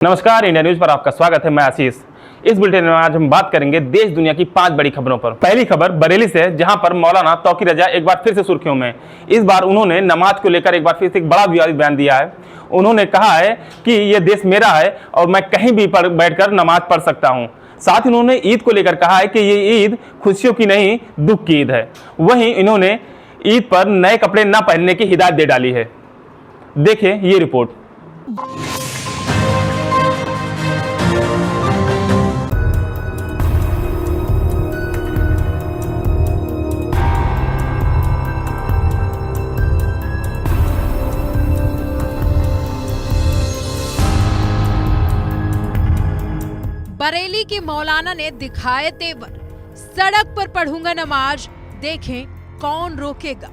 नमस्कार, India news पर आपका स्वागत है। मैं आशीष। इस बुलेटिन में आज हम बात करेंगे देश दुनिया की 5 बड़ी खबरों पर। पहली खबर बरेली से, जहां पर मौलाना तौकीर रजा एक बार फिर से सुर्खियों में। इस बार उन्होंने नमाज को लेकर एक बार फिर से एक बड़ा विवादित बयान दिया है। उन्होंने कहा है कि ये देश मेरा है और मैं कहीं भी बैठकर नमाज पढ़ सकता हूँ। साथ ही उन्होंने ईद को लेकर कहा है कि ये ईद खुशियों की नहीं, दुख की ईद है। वहीं इन्होंने ईद पर नए कपड़े न पहनने की हिदायत दे डाली है। देखिए ये रिपोर्ट। बरेली के मौलाना ने दिखाए तेवर, सड़क पर पढ़ूंगा नमाज, देखें कौन रोकेगा।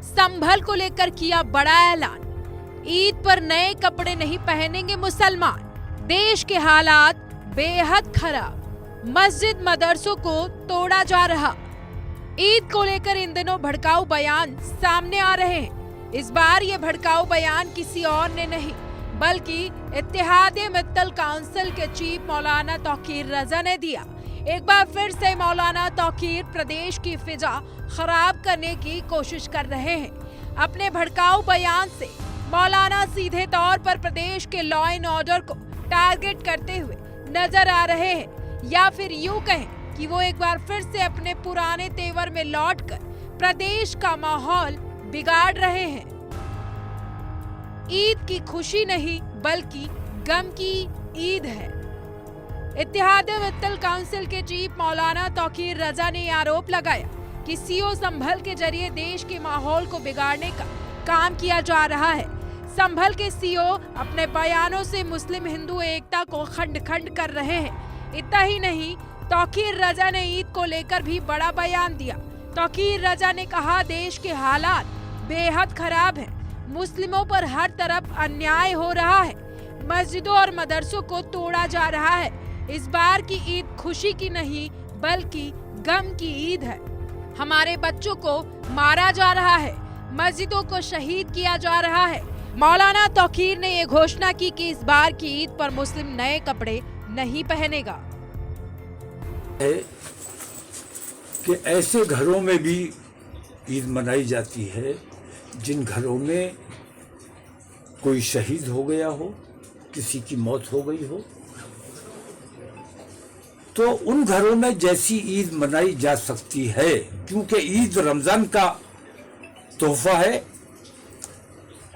संभल को लेकर किया बड़ा ऐलान, ईद पर नए कपड़े नहीं पहनेंगे मुसलमान। देश के हालात बेहद खराब, मस्जिद मदरसों को तोड़ा जा रहा। ईद को लेकर इन दिनों भड़काऊ बयान सामने आ रहे हैं। इस बार ये भड़काऊ बयान किसी और ने नहीं बल्कि इत्तेहादे मित्तल काउंसिल के चीफ मौलाना तौकीर रजा ने दिया। एक बार फिर से मौलाना तौकीर प्रदेश की फिजा खराब करने की कोशिश कर रहे हैं। अपने भड़काऊ बयान से मौलाना सीधे तौर पर प्रदेश के लॉ एंड ऑर्डर को टारगेट करते हुए नजर आ रहे हैं, या फिर यूं कहें कि वो एक बार फिर से अपने पुराने तेवर में लौटकर प्रदेश का माहौल बिगाड़ रहे हैं। ईद की खुशी नहीं बल्कि गम की ईद है। इत्तेहाद मित्तल काउंसिल के चीफ मौलाना तौकीर रजा ने आरोप लगाया कि सीओ संभल के जरिए देश के माहौल को बिगाड़ने का काम किया जा रहा है। संभल के सीओ अपने बयानों से मुस्लिम हिंदू एकता को खंड खंड कर रहे हैं। इतना ही नहीं, तौकीर रजा ने ईद को लेकर भी बड़ा बयान दिया। तौकीर रजा ने कहा, देश के हालात बेहद खराब हैं, मुस्लिमों पर हर तरफ अन्याय हो रहा है, मस्जिदों और मदरसों को तोड़ा जा रहा है। इस बार की ईद खुशी की नहीं बल्कि गम की ईद है। हमारे बच्चों को मारा जा रहा है, मस्जिदों को शहीद किया जा रहा है। मौलाना तौकीर ने ये घोषणा की कि इस बार की ईद पर मुस्लिम नए कपड़े नहीं पहनेगा। कि ऐसे घरों में भी ईद मनाई जाती है जिन घरों में कोई शहीद हो गया हो, किसी की मौत हो गई हो, तो उन घरों में जैसी ईद मनाई जा सकती है, क्योंकि ईद रमजान का तोहफा है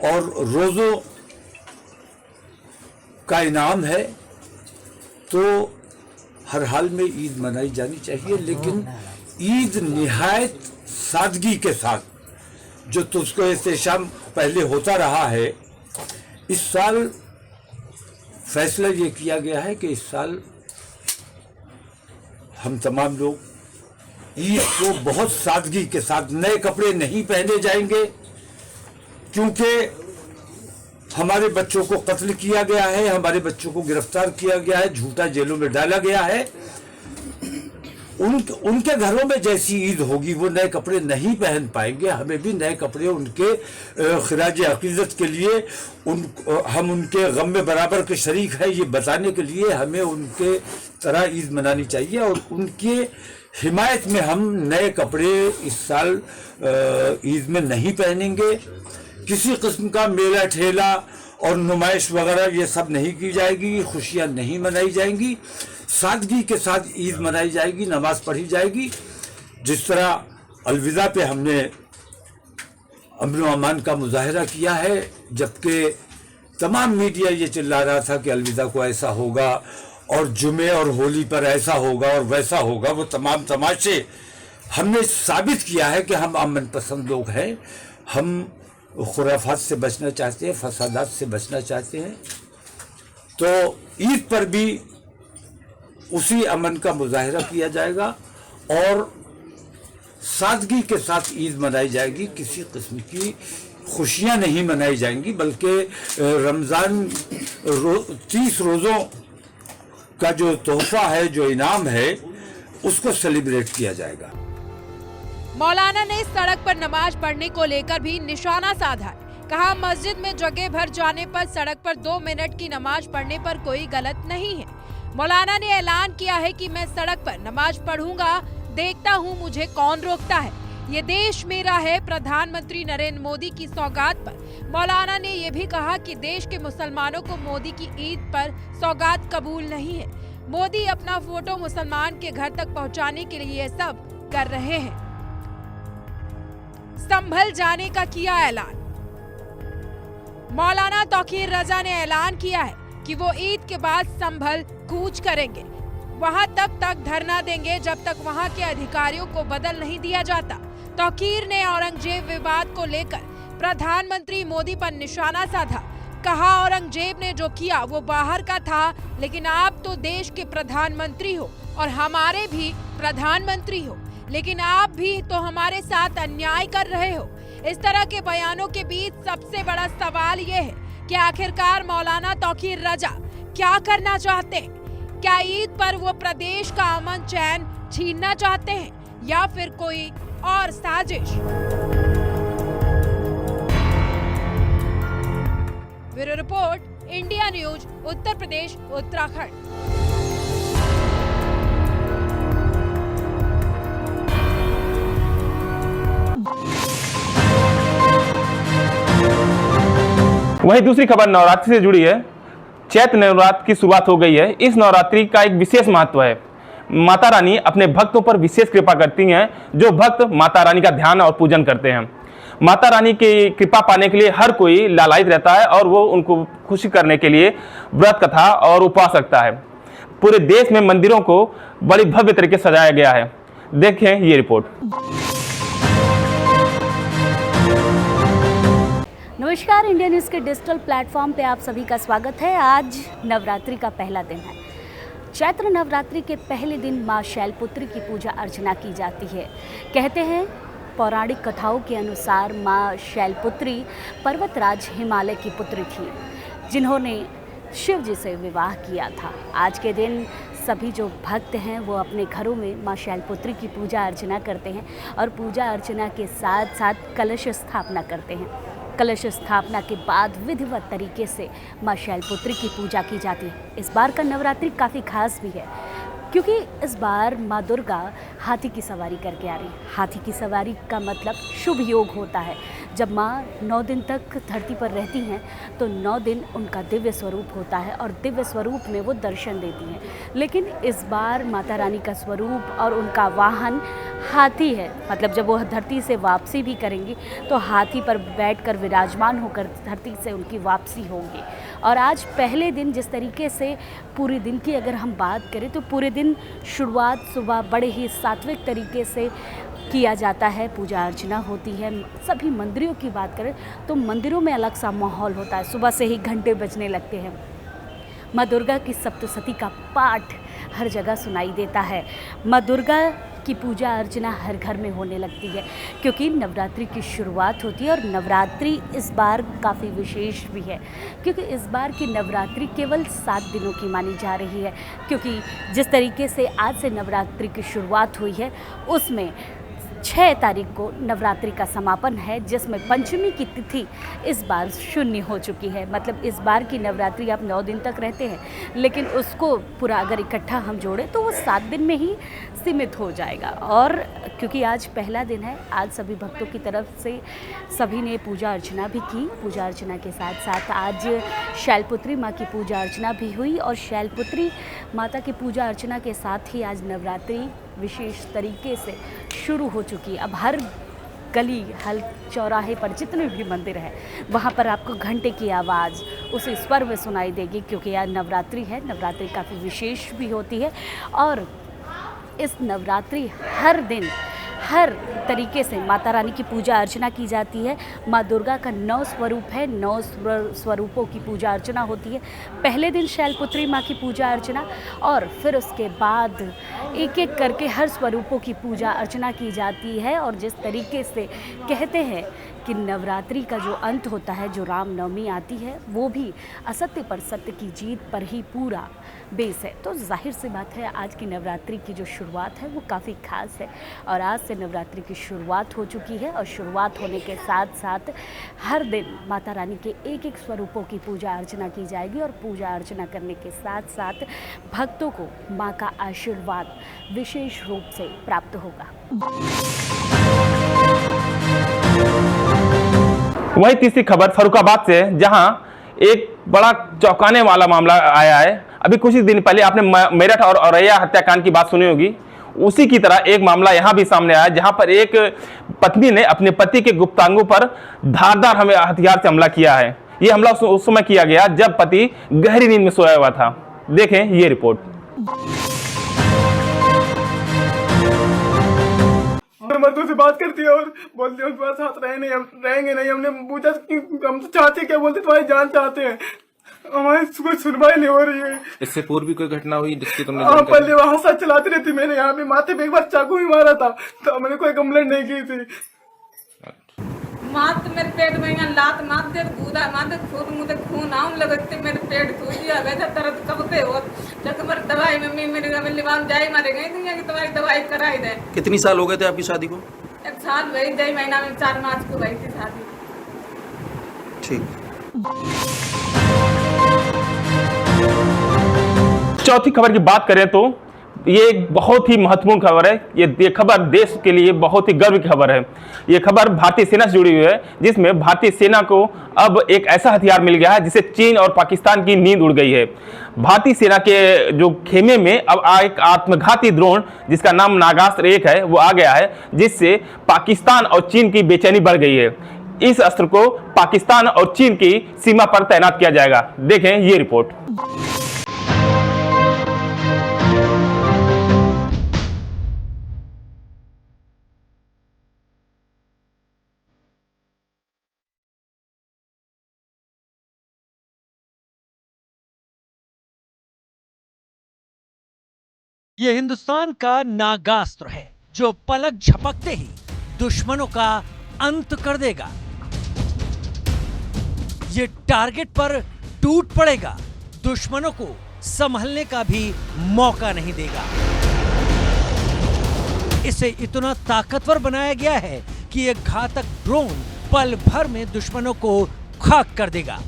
और रोज़ों का इनाम है, तो हर हाल में ईद मनाई जानी चाहिए। लेकिन ईद निहायत सादगी के साथ, जो तो उसको एहतशाम पहले होता रहा है, इस साल फैसला ये किया गया है कि इस साल हम तमाम लोग ईद को बहुत सादगी के साथ, नए कपड़े नहीं पहने जाएंगे, क्योंकि हमारे बच्चों को कत्ल किया गया है, हमारे बच्चों को गिरफ्तार किया गया है, झूठा जेलों में डाला गया है। उनके घरों में जैसी ईद होगी वो नए कपड़े नहीं पहन पाएंगे। हमें भी नए कपड़े उनके खिराज अकीदत के लिए, हम उनके गम में बराबर के शरीक हैं, ये बताने के लिए हमें उनके तरह ईद मनानी चाहिए। और उनके हिमायत में हम नए कपड़े इस साल ईद में नहीं पहनेंगे। किसी किस्म का मेला ठेला और नुमाइश वगैरह ये सब नहीं की जाएगी, खुशियाँ नहीं मनाई जाएंगी, सादगी के साथ ईद मनाई जाएगी, नमाज पढ़ी जाएगी। जिस तरह अलविदा पे हमने अमन व अमान का मुजाहरा किया है, जबकि तमाम मीडिया ये चिल्ला रहा था कि अलविदा को ऐसा होगा और जुमे और होली पर ऐसा होगा और वैसा होगा, वो तमाम तमाशे हमने साबित किया है कि हम अमन पसंद लोग हैं। हम खुराफात से बचना चाहते हैं, फसादात से बचना चाहते हैं। तो ईद पर भी उसी अमन का मुजाहिरा किया जाएगा और सादगी के साथ ईद मनाई जाएगी। किसी किस्म की खुशियां नहीं मनाई जाएंगी, बल्कि रमज़ान 30 रोज़ों का जो तोहफा है, जो इनाम है, उसको सेलिब्रेट किया जाएगा। मौलाना ने सड़क पर नमाज पढ़ने को लेकर भी निशाना साधा है। कहा मस्जिद में जगह भर जाने पर सड़क पर 2 मिनट की नमाज पढ़ने पर कोई गलत नहीं है। मौलाना ने ऐलान किया है कि मैं सड़क पर नमाज पढ़ूंगा, देखता हूं मुझे कौन रोकता है। ये देश मेरा है। प्रधानमंत्री नरेंद्र मोदी की सौगात पर मौलाना ने ये भी कहा कि देश के मुसलमानों को मोदी की ईद पर सौगात कबूल नहीं है। मोदी अपना फोटो मुसलमान के घर तक पहुंचाने के लिए ये सब कर रहे हैं। संभल जाने का किया ऐलान। मौलाना तौकीर रजा ने ऐलान किया है कि वो ईद के बाद संभल कूच करेंगे। वहां तब तक धरना देंगे जब तक वहां के अधिकारियों को बदल नहीं दिया जाता। तौकीर ने औरंगजेब विवाद को लेकर प्रधानमंत्री मोदी पर निशाना साधा। कहा औरंगजेब ने जो किया वो बाहर का था, लेकिन आप तो देश के प्रधानमंत्री हो और हमारे भी प्रधानमंत्री हो, लेकिन आप भी तो हमारे साथ अन्याय कर रहे हो। इस तरह के बयानों के बीच सबसे बड़ा सवाल ये है कि आखिरकार मौलाना तौकीर रजा क्या करना चाहते हैं? क्या ईद पर वो प्रदेश का अमन चैन छीनना चाहते हैं या फिर कोई और साजिश? Bureau report, India news, Uttar Pradesh, Uttarakhand. वहीं दूसरी खबर नवरात्रि से जुड़ी है। चैत्र नवरात्र की शुरुआत हो गई है। इस नवरात्रि का एक विशेष महत्व है। माता रानी अपने भक्तों पर विशेष कृपा करती हैं। जो भक्त माता रानी का ध्यान और पूजन करते हैं, माता रानी की कृपा पाने के लिए हर कोई लालायित रहता है और वो उनको खुशी करने के लिए व्रत कथा और उपवास रखता है। पूरे देश में मंदिरों को बड़ी भव्य तरीके से सजाया गया है। देखें ये रिपोर्ट। नमस्कार, इंडिया न्यूज़ के डिजिटल प्लेटफॉर्म पे आप सभी का स्वागत है। आज नवरात्रि का पहला दिन है। चैत्र नवरात्रि के पहले दिन माँ शैलपुत्री की पूजा अर्चना की जाती है। कहते हैं पौराणिक कथाओं के अनुसार माँ शैलपुत्री पर्वतराज हिमालय की पुत्री थी, जिन्होंने शिव जी से विवाह किया था। आज के दिन सभी जो भक्त हैं वो अपने घरों में माँ शैलपुत्री की पूजा अर्चना करते हैं और पूजा अर्चना के साथ साथ कलश स्थापना करते हैं। कलश स्थापना के बाद विधिवत तरीके से माँ शैलपुत्री की पूजा की जाती है। इस बार का नवरात्रि काफ़ी खास भी है क्योंकि इस बार माँ दुर्गा हाथी की सवारी करके आ रही है। हाथी की सवारी का मतलब शुभ योग होता है। जब माँ 9 दिन तक धरती पर रहती हैं तो 9 दिन उनका दिव्य स्वरूप होता है और दिव्य स्वरूप में वो दर्शन देती हैं। लेकिन इस बार माता रानी का स्वरूप और उनका वाहन हाथी है। मतलब जब वो धरती से वापसी भी करेंगी तो हाथी पर बैठकर विराजमान होकर धरती से उनकी वापसी होगी। और आज पहले दिन जिस तरीके से पूरे दिन की अगर हम बात करें तो पूरे दिन शुरुआत सुबह बड़े ही सात्विक तरीके से किया जाता है। पूजा अर्चना होती है। सभी मंदिरों की बात करें तो मंदिरों में अलग सा माहौल होता है। सुबह से ही घंटे बजने लगते हैं। माँ दुर्गा की सप्तशती का पाठ हर जगह सुनाई देता है। माँ दुर्गा की पूजा अर्चना हर घर में होने लगती है क्योंकि नवरात्रि की शुरुआत होती है। और नवरात्रि इस बार काफ़ी विशेष भी है क्योंकि इस बार की नवरात्रि केवल 7 दिनों की मानी जा रही है। क्योंकि जिस तरीके से आज से नवरात्रि की शुरुआत हुई है उसमें 6 तारीख को नवरात्रि का समापन है, जिसमें पंचमी की तिथि इस बार शून्य हो चुकी है। मतलब इस बार की नवरात्रि आप 9 दिन तक रहते हैं, लेकिन उसको पूरा अगर इकट्ठा हम जोड़ें तो वो 7 दिन में ही सीमित हो जाएगा। और क्योंकि आज पहला दिन है, आज सभी भक्तों की तरफ से सभी ने पूजा अर्चना भी की। पूजा अर्चना के साथ साथ आज शैलपुत्री माँ की पूजा अर्चना भी हुई और शैलपुत्री माता की पूजा अर्चना के साथ ही आज नवरात्रि विशेष तरीके से शुरू हो चुकी है। अब हर गली, हर चौराहे पर जितने भी मंदिर हैं वहाँ पर आपको घंटे की आवाज़ उसी स्वर में सुनाई देगी क्योंकि आज नवरात्रि है। नवरात्रि काफ़ी विशेष भी होती है और इस नवरात्रि हर दिन हर तरीके से माता रानी की पूजा अर्चना की जाती है। माँ दुर्गा का 9 स्वरूप है, 9 स्वरूपों की पूजा अर्चना होती है। पहले दिन शैलपुत्री माँ की पूजा अर्चना और फिर उसके बाद एक एक करके हर स्वरूपों की पूजा अर्चना की जाती है। और जिस तरीके से कहते हैं कि नवरात्रि का जो अंत होता है, जो रामनवमी आती है, वो भी असत्य पर सत्य की जीत पर ही पूरा बेस है। तो जाहिर सी बात है आज की नवरात्रि की जो शुरुआत है वो काफ़ी खास है और आज से नवरात्रि की शुरुआत हो चुकी है और शुरुआत होने के साथ साथ हर दिन माता रानी के एक एक स्वरूपों की पूजा अर्चना की जाएगी और पूजा अर्चना करने के साथ साथ भक्तों को माँ का आशीर्वाद विशेष रूप से प्राप्त होगा। वही तीसरी खबर फर्रुखाबाद से, जहां एक बड़ा चौंकाने वाला मामला आया है। अभी कुछ ही दिन पहले आपने मेरठ और औरैया हत्याकांड की बात सुनी होगी, उसी की तरह एक मामला यहां भी सामने आया, जहां पर एक पत्नी ने अपने पति के गुप्तांगों पर धारदार हथियार से हमला किया है। ये हमला उस समय किया गया जब पति गहरी नींद में सोया हुआ था। देखें ये रिपोर्ट। मर्दों से बात करती है और बोलती है उस पास साथ रहेंगे नहीं। हमने पूछा कि हम तो चाहते क्या, बोलते तुम्हारी जान चाहते हैं, हमारी कोई सुनवाई नहीं हो रही है। इससे पूर्व भी कोई घटना हुई जिसकी तुमने हाँ, पहले वहाँ साथ चलाती रहती, मैंने यहाँ पे माथे पे एक बार चाकू भी मारा था, तो मैंने कोई कंप्लेंट नहीं की थी। मात मेरे पेट में यहाँ लात मात दे कूदा मात दे खून मुझे खून आऊं लगते मेरे पेट कूदी आ गया दर्द कब पे हो जब मेरी दवाई मम्मी मेरे लिवान जाई मारे गई दुनिया की तुम्हारी दवाई कराई दे। कितनी साल हो गए थे आपकी शादी को? 1 साल वही 2 महीना में 4 मार्च को गई थी शादी। ठीक। चौथी खबर की बात करें तो ये एक बहुत ही महत्वपूर्ण खबर है। ये खबर देश के लिए बहुत ही गर्व की खबर है। ये खबर भारतीय सेना से जुड़ी हुई है, जिसमें भारतीय सेना को अब एक ऐसा हथियार मिल गया है जिससे चीन और पाकिस्तान की नींद उड़ गई है। भारतीय सेना के जो खेमे में अब एक आत्मघाती ड्रोन जिसका नाम नागास्त्र 1 है वो आ गया है, जिससे पाकिस्तान और चीन की बेचैनी बढ़ गई है। इस अस्त्र को पाकिस्तान और चीन की सीमा पर तैनात किया जाएगा। देखें ये रिपोर्ट। ये हिंदुस्तान का नागास्त्र है जो पलक झपकते ही दुश्मनों का अंत कर देगा। ये टारगेट पर टूट पड़ेगा, दुश्मनों को संभलने का भी मौका नहीं देगा। इसे इतना ताकतवर बनाया गया है कि ये घातक ड्रोन पल भर में दुश्मनों को खाक कर देगा।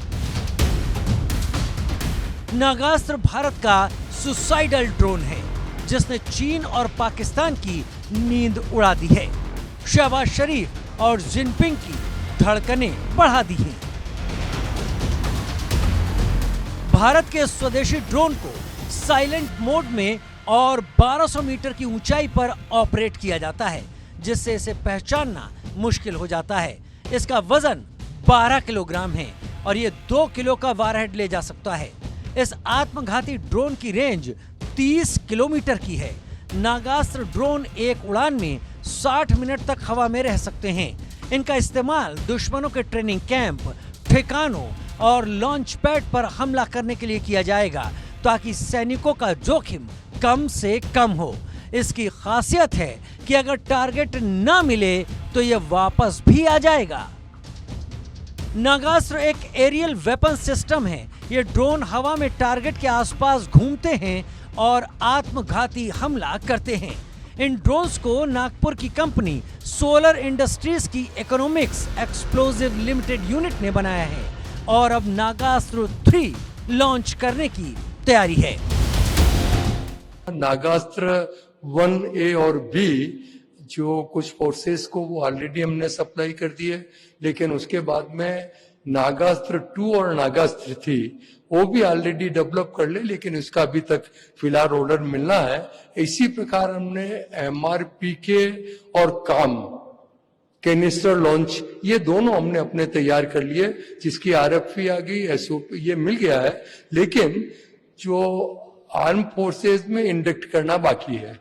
नागास्त्र भारत का सुसाइडल ड्रोन है जिसने चीन और पाकिस्तान की नींद उड़ा दी है। शहबाज शरीफ और जिनपिंग की धड़कनें बढ़ा दी हैं। भारत के स्वदेशी ड्रोन को साइलेंट मोड में और 1200 मीटर की ऊंचाई पर ऑपरेट किया जाता है, जिससे इसे पहचानना मुश्किल हो जाता है। इसका वजन 12 किलोग्राम है और ये 2 किलो का वारहेड ले जा सकता है। इस आत्मघाती ड्रोन की रेंज 30 किलोमीटर की है। नागास्त्र ड्रोन एक उड़ान में 60 मिनट तक हवा में रह सकते हैं। इनका इस्तेमाल दुश्मनों के ट्रेनिंग कैंप, ठिकानों और लॉन्च पैड पर हमला करने के लिए किया जाएगा ताकि सैनिकों का जोखिम कम से कम हो। इसकी खासियत है कि अगर टारगेट ना मिले तो यह वापस भी आ जाएगा। नागास्त्र एक एरियल वेपन सिस्टम है। ये ड्रोन हवा में टारगेट के आसपास घूमते हैं और आत्मघाती हमला करते हैं। इन ड्रोन्स को नागपुर की कंपनी सोलर इंडस्ट्रीज की इकोनॉमिक्स एक्सप्लोजिव लिमिटेड यूनिट ने बनाया है और अब नागास्त्र 3 लॉन्च करने की तैयारी है। नागास्त्र 1A और B जो कुछ फोर्सेस को वो ऑलरेडी हमने सप्लाई कर दिए, लेकिन उसके बाद में नागास्त्र 2 और नागास्त्र 3 वो भी ऑलरेडी डेवलप कर ले, लेकिन उसका अभी तक फिलहाल ऑर्डर मिलना है। इसी प्रकार हमने MRPK और काम कैनिस्टर लॉन्च ये दोनों हमने अपने तैयार कर लिए, जिसकी RFP आ गई, SOP ये मिल गया है, लेकिन जो आर्म फोर्सेस में इंडक्ट करना बाकी है।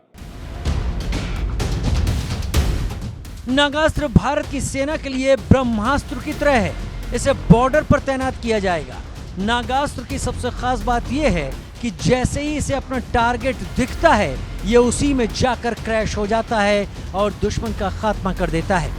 नागास्त्र भारत की सेना के लिए ब्रह्मास्त्र की तरह है। इसे बॉर्डर पर तैनात किया जाएगा। नागास्त्र की सबसे खास बात यह है कि जैसे ही इसे अपना टारगेट दिखता है, ये उसी में जाकर क्रैश हो जाता है और दुश्मन का खात्मा कर देता है।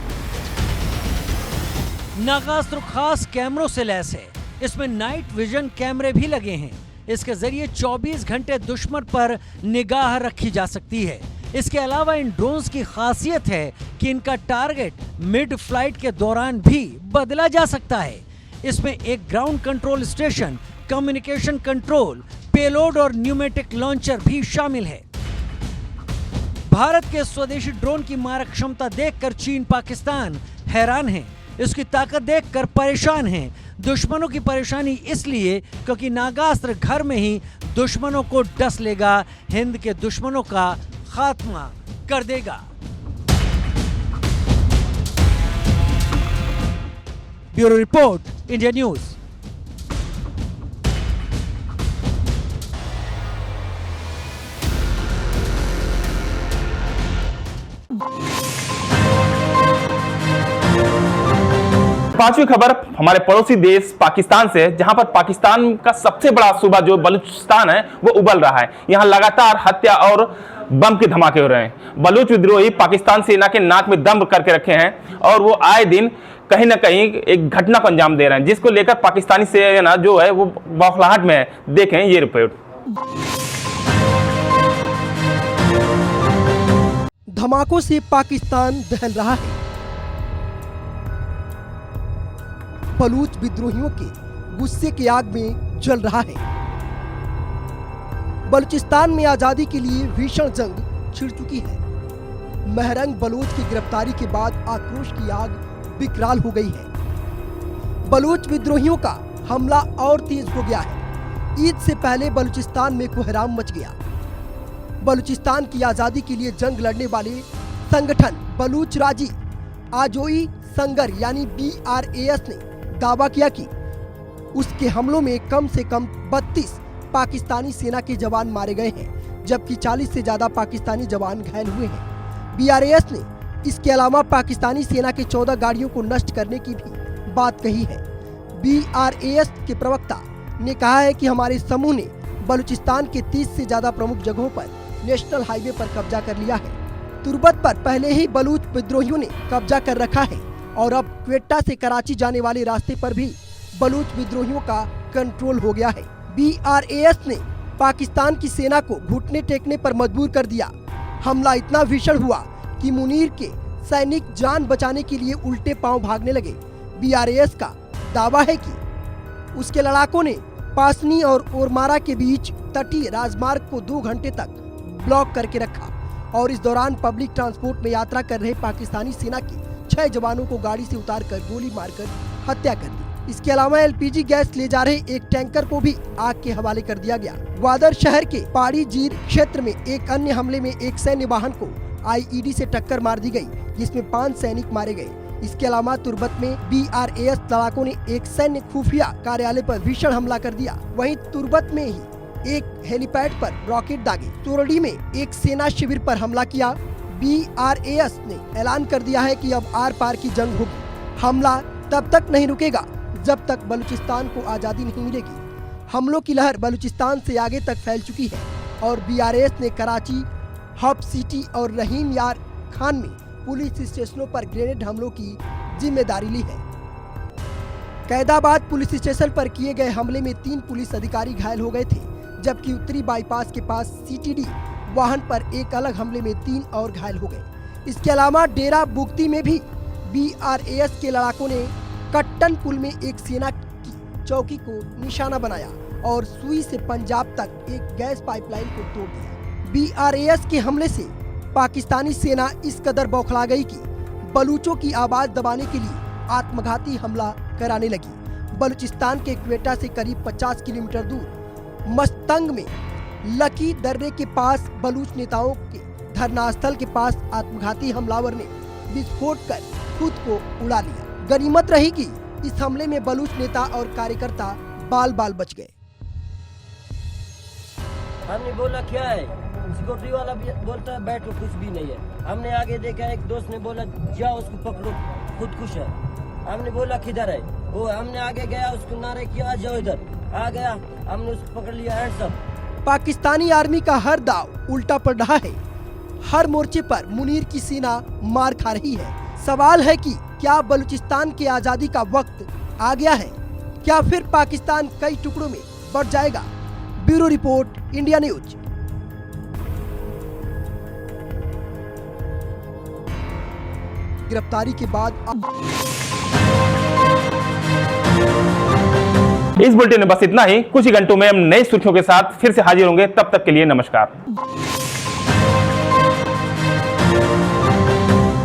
नागास्त्र खास कैमरों से लैस है। इसमें नाइट विजन कैमरे भी लगे हैं। इसके जरिए 24 घंटे दुश्मन पर निगाह रखी जा सकती है। इसके अलावा इन ड्रोन्स की खासियत है कि इनका टारगेट मिड फ्लाइट के दौरान भी बदला जा सकता है। इसमें एक ground control station, communication control, payload और न्यूमेटिक लॉन्चर भी शामिल है। भारत के स्वदेशी ड्रोन की मारक क्षमता देखकर चीन, पाकिस्तान हैरान है। इसकी ताकत देखकर परेशान हैं। दुश्मनों की परेशानी इसलिए क्योंकि नागास्त्र घर में ही दुश्मनों को डस लेगा, हिंद के दुश्मनों का खात्मा कर देगा। Bureau report, India news. पांचवी खबर हमारे पड़ोसी देश पाकिस्तान से, जहां पर पाकिस्तान का सबसे बड़ा सूबा जो बलूचिस्तान है वो उबल रहा है। यहां लगातार हत्या और बम के धमाके हो रहे हैं। बलूच विद्रोही पाकिस्तान सेना के नाक में दम करके रखे हैं और वो आए दिन कहीं ना कहीं एक घटना को अंजाम दे रहे हैं, जिसको लेकर पाकिस्तानी सेना जो है वो बौखलाहट में है। देखें ये रिपोर्ट। धमाकों से पाकिस्तान दहल रहा है। बलूच विद्रोहियों के गुस्से की आग में जल रहा है। बलूचिस्तान में आजादी के लिए भीषण जंग छिड़ चुकी है। महरंग बलूच की गिरफ्तारी के बाद आक्रोश की आग विकराल हो गई है। बलूच विद्रोहियों का हमला और तेज हो गया है। ईद से पहले बलूचिस्तान में कोहराम मच गया। बलूचिस्तान की आजादी के लिए जंग लड़ने वाले संगठन बलूच राजी आजोई संगर यानी BRAS ने दावा किया कि उसके हमलों में कम से कम 32 पाकिस्तानी सेना के जवान मारे गए हैं, जबकि 40 से ज्यादा पाकिस्तानी जवान घायल हुए हैं। BRAS ने इसके अलावा पाकिस्तानी सेना के 14 गाड़ियों को नष्ट करने की भी बात कही है। BRAS के प्रवक्ता ने कहा है कि हमारे समूह ने बलूचिस्तान के 30 से ज्यादा प्रमुख जगहों पर नेशनल हाईवे पर कब्जा कर लिया है। तुर्बत पर पहले ही बलूच विद्रोहियों ने कब्जा कर रखा है और अब क्वेटा से कराची जाने वाले रास्ते पर भी बलूच विद्रोहियों का कंट्रोल हो गया है। BRAS ने पाकिस्तान की सेना को घुटने टेकने पर मजबूर कर दिया। हमला इतना भीषण हुआ कि मुनीर के सैनिक जान बचाने के लिए उल्टे पांव भागने लगे। BRAS का दावा है कि उसके लड़ाकों ने पासनी और ओरमारा के बीच तटीय राजमार्ग को 2 घंटे तक ब्लॉक करके रखा और इस दौरान पब्लिक ट्रांसपोर्ट में यात्रा कर रहे पाकिस्तानी सेना के 6 जवानों को गाड़ी से उतारकर गोली मारकर हत्या कर दी। इसके अलावा LPG गैस ले जा रहे एक टैंकर को भी आग के हवाले कर दिया गया। ग्वादर शहर के पाड़ी जीर क्षेत्र में एक अन्य हमले में एक सैन्य वाहन को IED से टक्कर मार दी गई, जिसमें 5 सैनिक मारे गए। इसके अलावा तुर्बत में BRAS लड़ाकों ने एक सैन्य खुफिया कार्यालय पर भीषण हमला कर दिया। वहीं तुर्बत में ही एक हेलीपैड पर रॉकेट दागे। तोरडी में एक सेना शिविर पर हमला किया। BRAS ने ऐलान कर दिया है कि अब आर पार की जंग होगी। हमला तब तक नहीं रुकेगा जब तक बलूचिस्तान को आजादी नहीं मिलेगी। हमलों की लहर बलूचिस्तान से आगे तक फैल चुकी है और BRAS ने कराची, हब सिटी और रहीम यार खान में पुलिस स्टेशनों पर ग्रेनेड हमलों की जिम्मेदारी ली है। कैदाबाद पुलिस स्टेशन पर किए गए हमले में 3 पुलिस अधिकारी घायल हो गए थे, जबकि उत्तरी बाईपास के पास CTD वाहन पर एक अलग हमले में 3 और घायल हो गए। इसके अलावा डेरा बुगती में भी BRAS के लड़ाकों ने कट्टन पुल में एक सेना की चौकी को निशाना बनाया और सुई से पंजाब तक एक गैस पाइपलाइन को तोड़ दिया। BRAS के हमले से पाकिस्तानी सेना इस कदर बौखला गई कि बलूचों की आवाज दबाने के लिए आत्मघाती हमला कराने लगी। बलूचिस्तान के क्वेटा से करीब 50 किलोमीटर दूर मस्तंग में लकी दर्रे के पास बलूच नेताओं के धरनास्थल के पास आत्मघाती हमलावर ने विस्फोट कर खुद को उड़ा लिया। गनीमत रही कि इस हमले में बलूच नेता और कार्यकर्ता बाल बाल बच गए। हमने बोला क्या है, सिक्योरिटी वाला भी बोलता है बैठो, कुछ भी नहीं है। हमने आगे देखा, एक दोस्त ने बोला जाओ उसको पकड़ो, खुद कुछ है। हमने बोला किधर है वो, हमने आगे गया, उसको नारे किया आ जाओ इधर, आ गया, हमने उसको पकड़ लिया। Hands up. पाकिस्तानी आर्मी का हर दाव उल्टा पड़ रहा है। हर मोर्चे पर मुनीर की सेना मार खा रही है। सवाल है कि क्या बलूचिस्तान की आजादी का वक्त आ गया है? क्या फिर पाकिस्तान कई टुकड़ों में बढ़ जाएगा? Bureau report, India news. गिरफ्तारी के बाद इस बुलेटिन में बस इतना ही। कुछ ही घंटों में हम नई सुर्खियों के साथ फिर से हाजिर होंगे। तब तक के लिए नमस्कार।